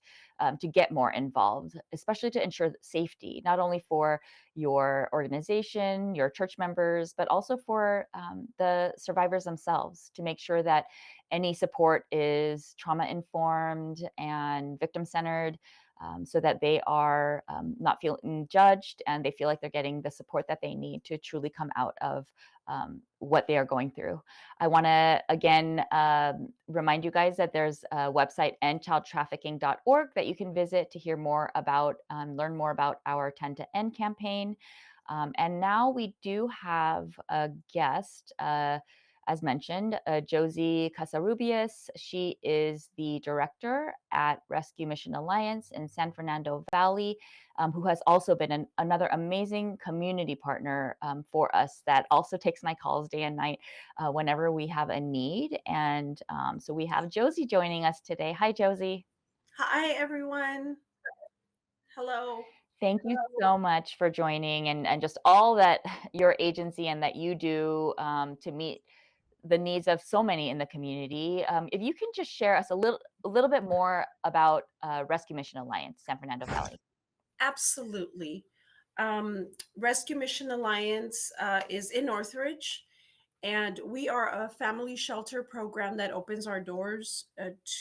to get more involved, especially to ensure safety, not only for your organization, your church members, but also for the survivors themselves, to make sure that any support is trauma informed and victim centered, so that they are not feeling judged and they feel like they're getting the support that they need to truly come out of what they are going through. I want to again remind you guys that there's a website, endchildtrafficking.org, that you can visit to hear more about, learn more about our 10 to End campaign. And now we do have a guest. As mentioned, Josie Casarubias. She is the director at Rescue Mission Alliance in San Fernando Valley, who has also been another amazing community partner for us, that also takes my calls day and night whenever we have a need. And so we have Josie joining us today. Hi, Josie. Hi, everyone. Hello. Thank you so much for joining, and just all that your agency and that you do to meet the needs of so many in the community. If you can just share us a little bit more about Rescue Mission Alliance, San Fernando Valley. Absolutely. Rescue Mission Alliance is in Northridge, and we are a family shelter program that opens our doors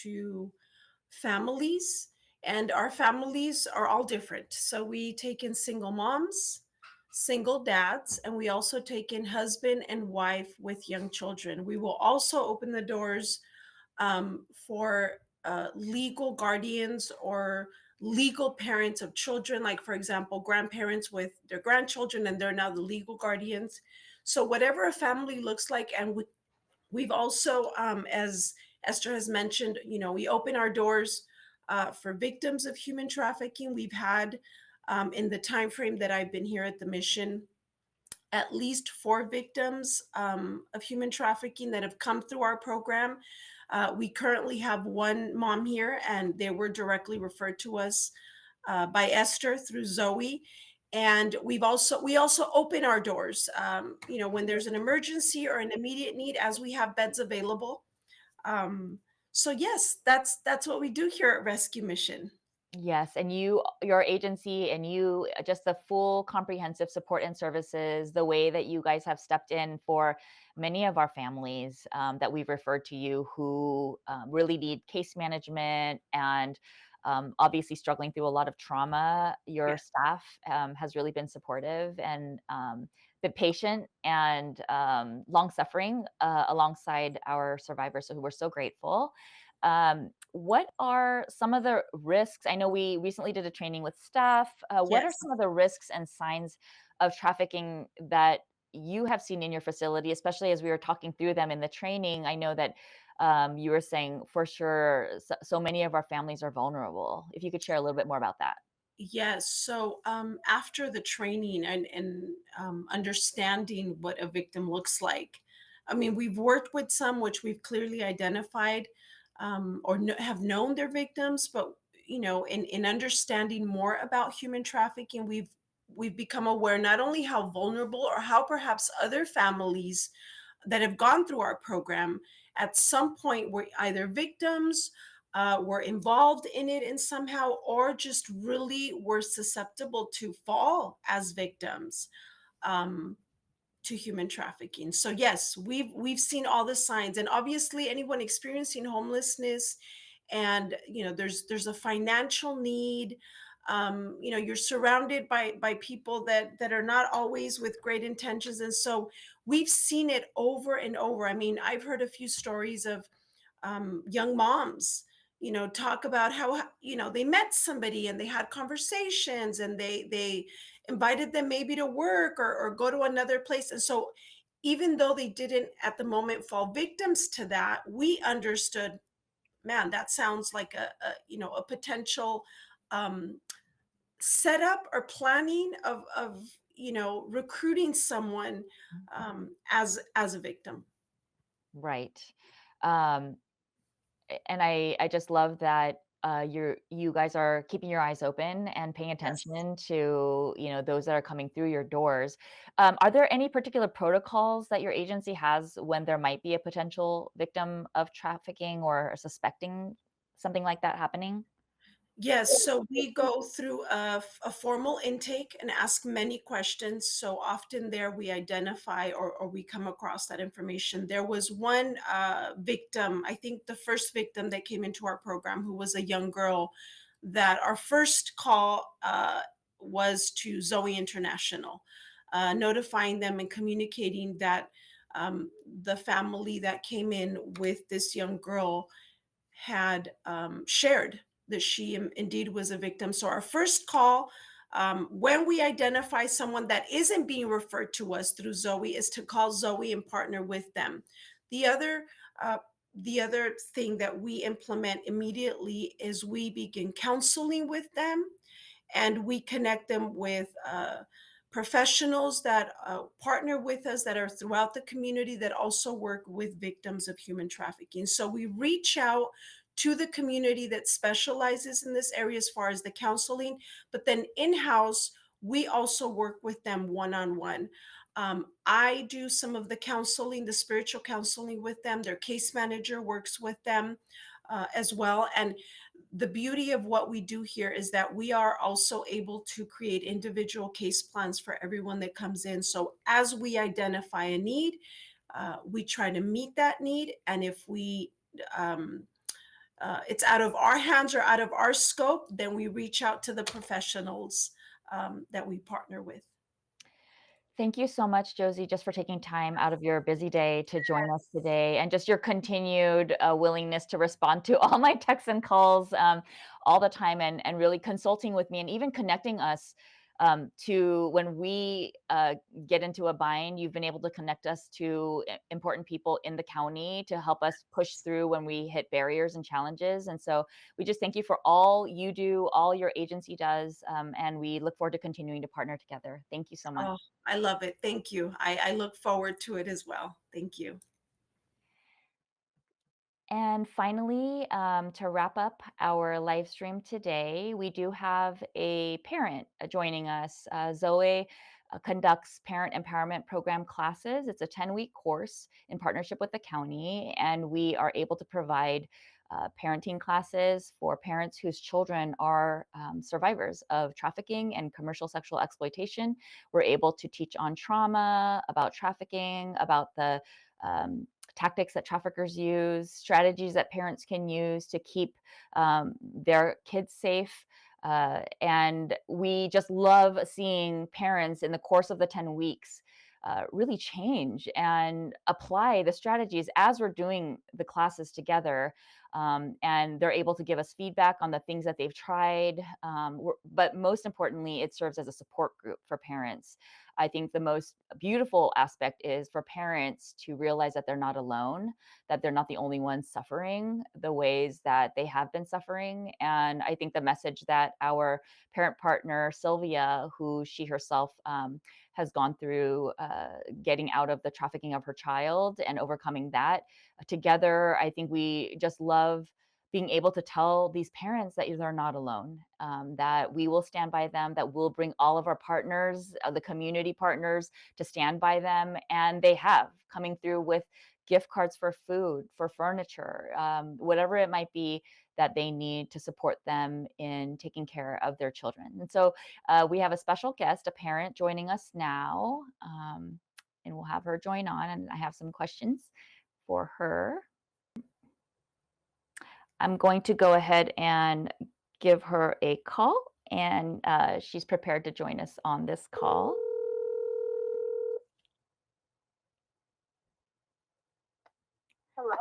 to families. And our families are all different. So we take in single moms, single dads, and we also take in husband and wife with young children. We will also open the doors for legal guardians or legal parents of children, like, for example, grandparents with their grandchildren and they're now the legal guardians. So, whatever a family looks like, and we've also, as Esther has mentioned, we open our doors for victims of human trafficking. We've had, in the time frame that I've been here at the mission, at least 4 victims of human trafficking that have come through our program. We currently have 1 mom here, and they were directly referred to us by Esther through Zoe. And we also open our doors, when there's an emergency or an immediate need, as we have beds available. So yes, that's what we do here at Rescue Mission. Yes, and your agency, and you, just the full comprehensive support and services, the way that you guys have stepped in for many of our families that we've referred to you, who really need case management and obviously struggling through a lot of trauma. Your staff has really been supportive and been patient and long suffering alongside our survivors, so we're so grateful. What are some of the risks? I know we recently did a training with staff. What are Yes. some of the risks and signs of trafficking that you have seen in your facility, especially as we were talking through them in the training? I know that you were saying for sure so many of our families are vulnerable. If you could share a little bit more about that. Yes. So after the training and understanding what a victim looks like, I mean, we've worked with some which we've clearly identified or have known they're victims, but in understanding more about human trafficking, we've become aware not only how vulnerable or how perhaps other families that have gone through our program at some point were either victims, were involved in it in somehow, or just really were susceptible to fall as victims um, to human trafficking. So yes, we've seen all the signs, and obviously anyone experiencing homelessness, and there's a financial need. You're surrounded by people that are not always with great intentions, and so we've seen it over and over. I mean, I've heard a few stories of young moms, talk about how they met somebody and they had conversations and they invited them maybe to work or go to another place. And so even though they didn't at the moment fall victims to that, we understood, man, that sounds like a potential um, setup or planning of recruiting someone as a victim. Right. Um, and I just love that you guys are keeping your eyes open and paying Yes. attention to, those that are coming through your doors. Are there any particular protocols that your agency has when there might be a potential victim of trafficking or suspecting something like that happening? Yes, so we go through a formal intake and ask many questions. So often there we identify or we come across that information. There was one victim, I think the first victim that came into our program, who was a young girl, that our first call was to Zoe International, notifying them and communicating that the family that came in with this young girl had shared that she indeed was a victim. So our first call, when we identify someone that isn't being referred to us through Zoe, is to call Zoe and partner with them. The other uh, the other thing that we implement immediately is we begin counseling with them, and we connect them with professionals that partner with us, that are throughout the community, that also work with victims of human trafficking. So we reach out to the community that specializes in this area as far as the counseling, but then in-house we also work with them one-on-one. I do some of the counseling, the spiritual counseling with them. Their case manager works with them as well. And the beauty of what we do here is that we are also able to create individual case plans for everyone that comes in. So as we identify a need, we try to meet that need. And if um, it's out of our hands or out of our scope, then we reach out to the professionals that we partner with. Thank you so much, Josie, just for taking time out of your busy day to join us today and just your continued willingness to respond to all my texts and calls all the time and really consulting with me and even connecting us to when we get into a bind. You've been able to connect us to important people in the county to help us push through when we hit barriers and challenges. And so we just thank you for all you do, all your agency does, and we look forward to continuing to partner together. Thank you so much. Oh, I love it. Thank you. I look forward to it as well. Thank you. And finally, to wrap up our live stream today, we do have a parent joining us. Zoe conducts parent empowerment program classes. It's a 10-week course in partnership with the county, and we are able to provide parenting classes for parents whose children are survivors of trafficking and commercial sexual exploitation. We're able to teach on trauma, about trafficking, about the tactics that traffickers use, strategies that parents can use to keep their kids safe. And we just love seeing parents in the course of the 10 weeks really change and apply the strategies as we're doing the classes together. And they're able to give us feedback on the things that they've tried. But most importantly, it serves as a support group for parents. I think the most beautiful aspect is for parents to realize that they're not alone, that they're not the only ones suffering the ways that they have been suffering. And I think the message that our parent partner, Sylvia, who she herself has gone through getting out of the trafficking of her child and overcoming that together, I think we just love being able to tell these parents that they're not alone, that we will stand by them, that we'll bring all of our partners, the community partners, to stand by them. And they have coming through with gift cards for food, for furniture, whatever it might be that they need to support them in taking care of their children. And so we have a special guest, a parent, joining us now. And we'll have her join on. And I have some questions for her. I'm going to go ahead and give her a call, and she's prepared to join us on this call. Hello.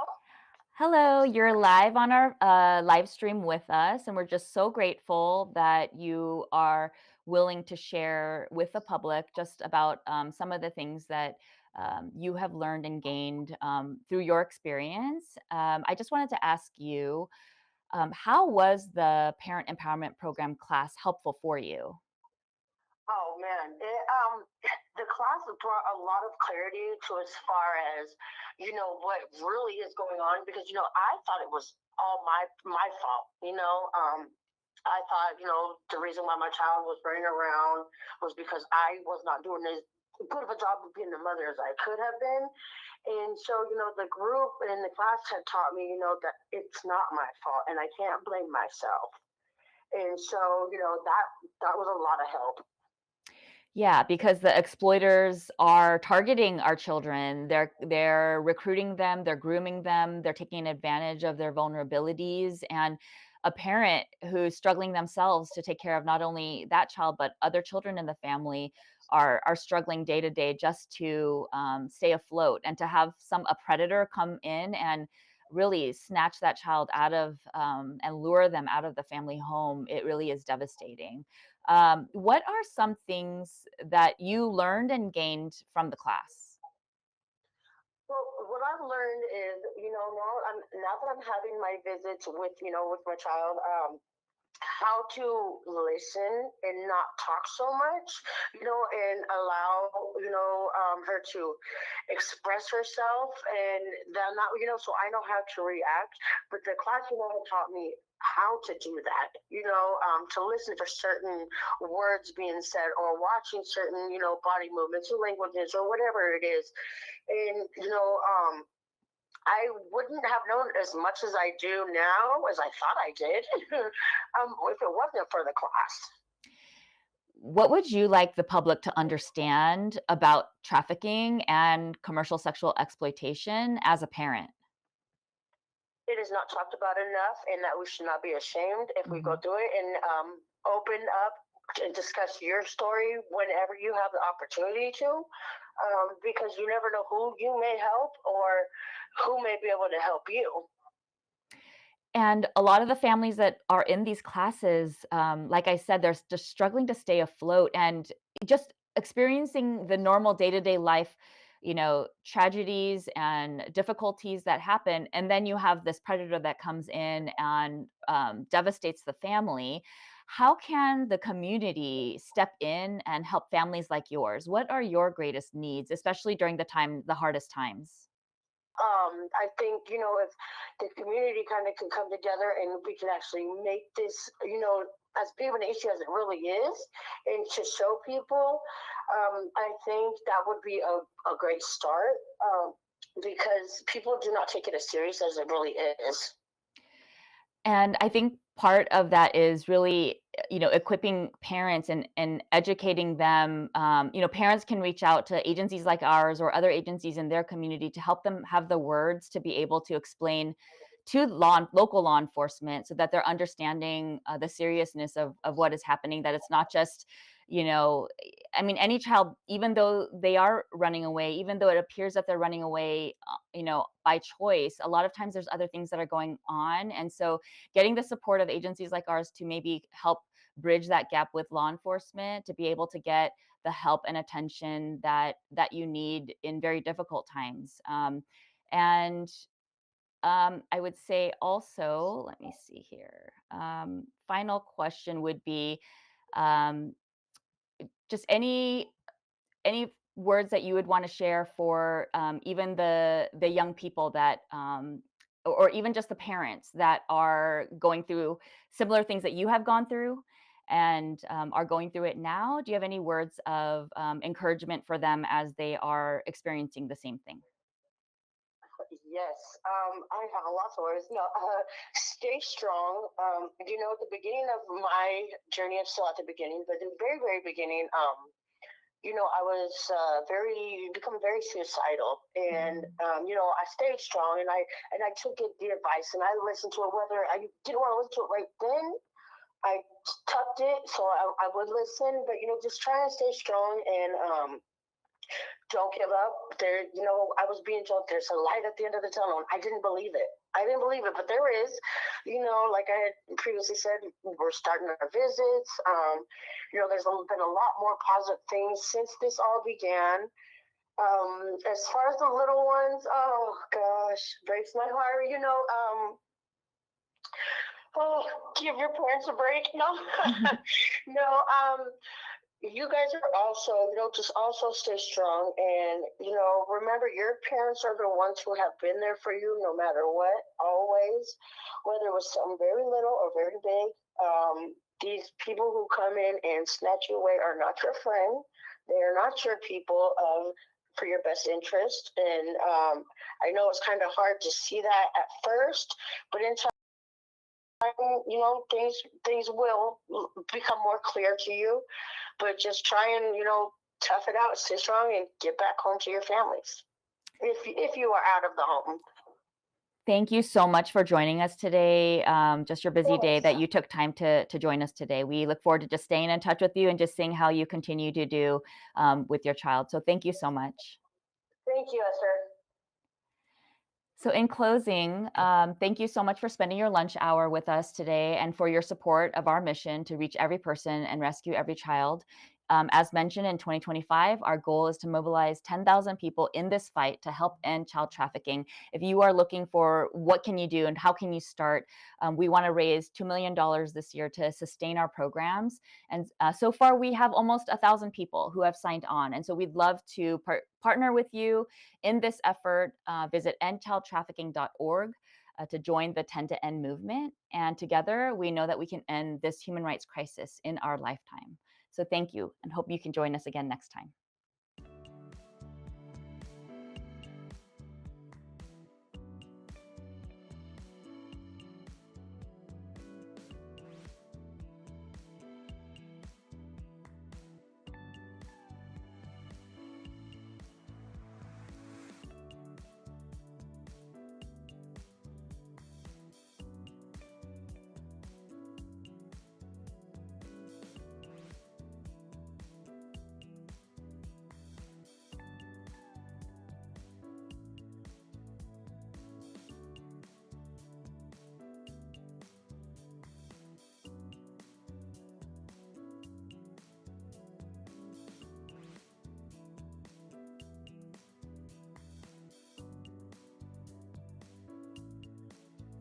Hello, you're live on our live stream with us, and we're just so grateful that you are willing to share with the public just about some of the things that you have learned and gained through your experience. I just wanted to ask you, how was the Parent Empowerment Program class helpful for you? Oh man, the class brought a lot of clarity to as far as, what really is going on, because, I thought it was all my fault, I thought, the reason why my child was running around was because I was not doing as good of a job of being the mother as I could have been. And so, the group and the class had taught me, that it's not my fault and I can't blame myself. And so, that was a lot of help. Yeah, because the exploiters are targeting our children. They're recruiting them, they're grooming them, they're taking advantage of their vulnerabilities. And a parent who's struggling themselves to take care of not only that child but other children in the family are struggling day to day just to stay afloat, and to have a predator come in and really snatch that child out of and lure them out of the family home. It really is devastating. What are some things that you learned and gained from the class? Well, what I've learned is, now that I'm having my visits with, with my child, how to listen and not talk so much, and allow, her to express herself, and that not, so I know how to react. But the class, taught me how to do that, to listen for certain words being said, or watching certain, body movements or languages or whatever it is. And, I wouldn't have known as much as I do now as I thought I did if it wasn't for the class. What would you like the public to understand about trafficking and commercial sexual exploitation as a parent? It is not talked about enough, and that we should not be ashamed if we go Mhm. through it, and open up and discuss your story whenever you have the opportunity to, because you never know who you may help or who may be able to help you. And a lot of the families that are in these classes, like I said, they're just struggling to stay afloat and just experiencing the normal day to day life, tragedies and difficulties that happen. And then you have this predator that comes in and devastates the family. How can the community step in and help families like yours? What are your greatest needs, especially during the hardest times? I think, if the community kind of can come together and we can actually make this, as big of an issue as it really is, and to show people, I think that would be a great start, because people do not take it as serious as it really is. And I think part of that is really, equipping parents and educating them. Parents can reach out to agencies like ours or other agencies in their community to help them have the words to be able to explain to local law enforcement, so that they're understanding the seriousness of what is happening. That it's not just, you know, I mean, any child, even though they are running away, even though it appears that they're running away, by choice, a lot of times there's other things that are going on. And so getting the support of agencies like ours to maybe help bridge that gap with law enforcement, to be able to get the help and attention that you need in very difficult times. And I would say also, let me see here. Final question would be, um, just any words that you would want to share for, even the young people that, or even just the parents that are going through similar things that you have gone through, and are going through it now. Do you have any words of encouragement for them as they are experiencing the same thing? Yes, I have a lot of words. No, stay strong. At the beginning of my journey, I'm still at the beginning, but in the very, very beginning, I was become very suicidal, and Mhm. I stayed strong, and I took the advice, and I listened to it. Whether I didn't want to listen to it right then, I tucked it, so I would listen. But just try and stay strong, and don't give up. I was being told there's a light at the end of the tunnel, and I didn't believe it. I didn't believe it, but there is. Like I had previously said, we're starting our visits. There's been a lot more positive things since this all began. As far as the little ones, oh gosh, breaks my heart. Oh, give your parents a break. No, no. you guys are also, just also stay strong, and remember, your parents are the ones who have been there for you no matter what, always, whether it was something very little or very big. These people who come in and snatch you away are not your friend. They are not your people for your best interest. And I know it's kind of hard to see that at first, but in time, things will become more clear to you. But just try and tough it out, stay strong, and get back home to your families if you are out of the home. Thank you so much for joining us today. Just your busy day that Yes. you took time to join us today. We look forward to just staying in touch with you and just seeing how you continue to do with your child. So thank you so much. Thank you, Esther. So in closing, thank you so much for spending your lunch hour with us today and for your support of our mission to reach every person and rescue every child. As mentioned, in 2025, our goal is to mobilize 10,000 people in this fight to help end child trafficking. If you are looking for what can you do and how can you start, we want to raise $2 million this year to sustain our programs. And so far, we have almost 1,000 people who have signed on. And so we'd love to partner with you in this effort. Visit endchildtrafficking.org to join the 10 to End movement. And together, we know that we can end this human rights crisis in our lifetime. So thank you, and hope you can join us again next time.